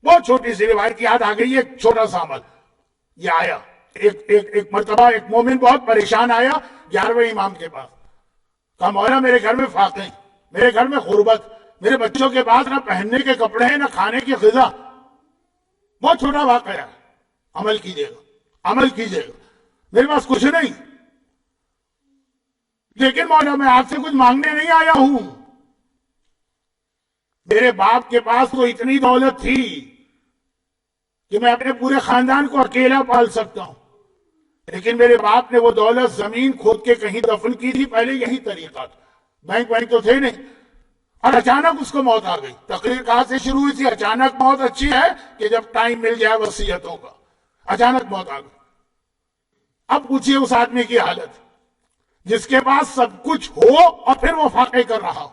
بہت چھوٹی سی روایت یاد آ گئی، ایک چھوٹا سا عمل یہ آیا، ایک مرتبہ ایک مومن بہت پریشان آیا 11ویں امام کے پاس، کہا مولا میرے گھر میں فاقے ہیں، میرے گھر میں غربت، میرے بچوں کے پاس نہ پہننے کے کپڑے ہیں نہ کھانے کی غذا، بہت چھوٹا واقعہ ہے، عمل کیجیے گا، عمل کیجیے گا، میرے پاس کچھ نہیں، لیکن مولا میں آپ سے کچھ مانگنے نہیں آیا ہوں، میرے باپ کے پاس تو اتنی دولت تھی کہ میں اپنے پورے خاندان کو اکیلا پال سکتا ہوں، لیکن میرے باپ نے وہ دولت زمین کھود کے کہیں دفن کی تھی، پہلے یہی طریقہ تھا، بینک تو تھے نہیں، اور اچانک اس کو موت آ گئی۔ تقریر کہاں سے شروع ہوئی تھی؟ اچانک موت اچھی ہے کہ جب ٹائم مل جائے وصیتوں کا، اچانک موت آ گئی۔ اب پوچھئے اس آدمی کی حالت، جس کے پاس سب کچھ ہو اور پھر وہ فاقے کر رہا ہو۔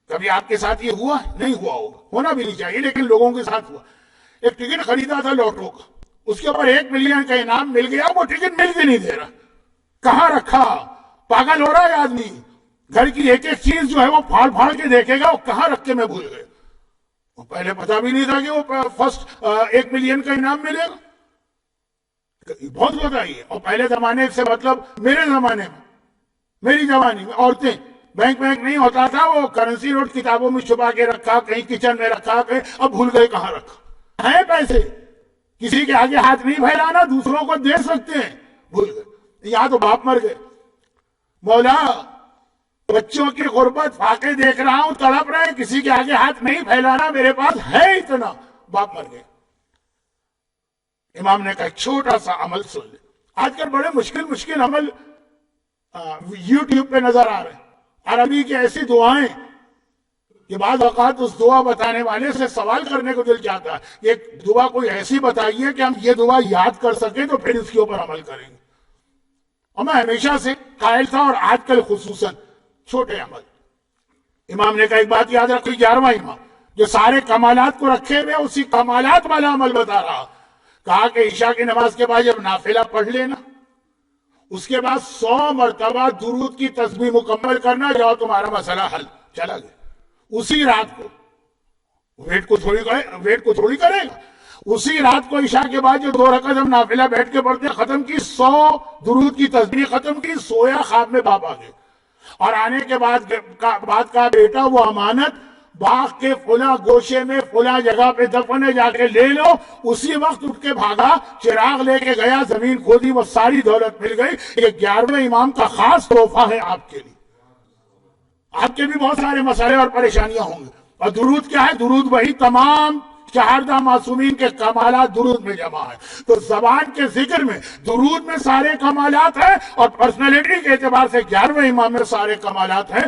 کبھی آپ کے ساتھ یہ ہوا؟ نہیں ہوا ہوگا، ہونا بھی نہیں چاہیے، لیکن لوگوں کے ساتھ ہوا۔ ایک ٹکٹ خریدا تھا لوٹو کا، اس کے اوپر 1 ملین کا انعام مل گیا، وہ ٹکٹ مل کے نہیں دے رہا، کہاں رکھا؟ پاگل ہو رہا ہے آدمی، گھر کی ایک ایک چیز جو ہے وہ پھاڑ پھاڑ کے دیکھے گا، وہ کہاں رکھ کے میں بھول گئے، وہ پہلے پتا بھی نہیں تھا کہ وہ فرسٹ 1 ملین کا انعام ملے گا، بہت بتائیے۔ اور پہلے زمانے سے مطلب میرے زمانے میں، میری جوانی میں عورتیں، بینک نہیں ہوتا تھا، وہ کرنسی نوٹ کتابوں میں چھپا کے رکھا، کہیں کچن میں رکھا، کہیں اب بھول گئے کہاں رکھا ہے پیسے، کسی کے آگے ہاتھ نہیں پھیلانا، دوسروں کو دے سکتے ہیں، بھول گئے۔ یہاں تو باپ مر گئے، مولا بچوں کی غربت فاقے دیکھ رہا ہوں، تڑپ رہے ہیں، کسی کے آگے ہاتھ نہیں پھیلانا، میرے پاس ہے اتنا، باپ مر گئے۔ امام نے کہا چھوٹا سا عمل سن لے۔ آج کل بڑے مشکل عمل یوٹیوب پہ نظر آ رہے ہیں، عربی کی ایسی دعائیں کہ بعض اوقات اس دعا بتانے والے سے سوال کرنے کو دل چاہتا ہے، ایک دعا کوئی ایسی بتائیے کہ ہم یہ دعا یاد کر سکیں تو پھر اس کے اوپر عمل کریں گے۔ اور میں ہمیشہ سے قائل تھا، اور آج کل خصوصاً چھوٹے عمل۔ امام نے کہا ایک بات یاد رکھی، 11واں امام جو سارے کمالات کو رکھے ہوئے اسی کمالات والا عمل بتا رہا، کہا کہ عشاء کی نماز کے بعد جب نافلہ پڑھ لینا، اس کے بعد 100 مرتبہ درود کی تسبیح مکمل کرنا، جاؤ تمہارا مسئلہ حل، چلا گیا۔ اسی رات کو ویٹ کو تھوڑی کرے گا، اسی رات کو عشاء کے بعد جو 2 رکعت ہم نافلہ بیٹھ کے پڑھتے ختم کی، 100 درود کی تسبیح ختم کی، سویا خواب میں باپ آ گئے، اور آنے کے بعد کا بیٹا وہ امانت باغ کے فلاں گوشے میں فلاں جگہ پہ دفن ہے، جا کے لے لو۔ اسی وقت اٹھ کے بھاگا، چراغ لے کے گیا، زمین کھودی، وہ ساری دولت مل گئی۔ یہ 11ویں امام کا خاص تحفہ ہے آپ کے لیے۔ آپ کے بھی بہت سارے مسئلے اور پریشانیاں ہوں گے، اور درود کیا ہے؟ درود وہی تمام 14 معصومین کے کمالات درود میں جمع ہے۔ تو زبان کے ذکر میں درود میں سارے کمالات ہیں، اور پرسنالٹی کے اعتبار سے 11ویں امام میں سارے کمالات ہیں۔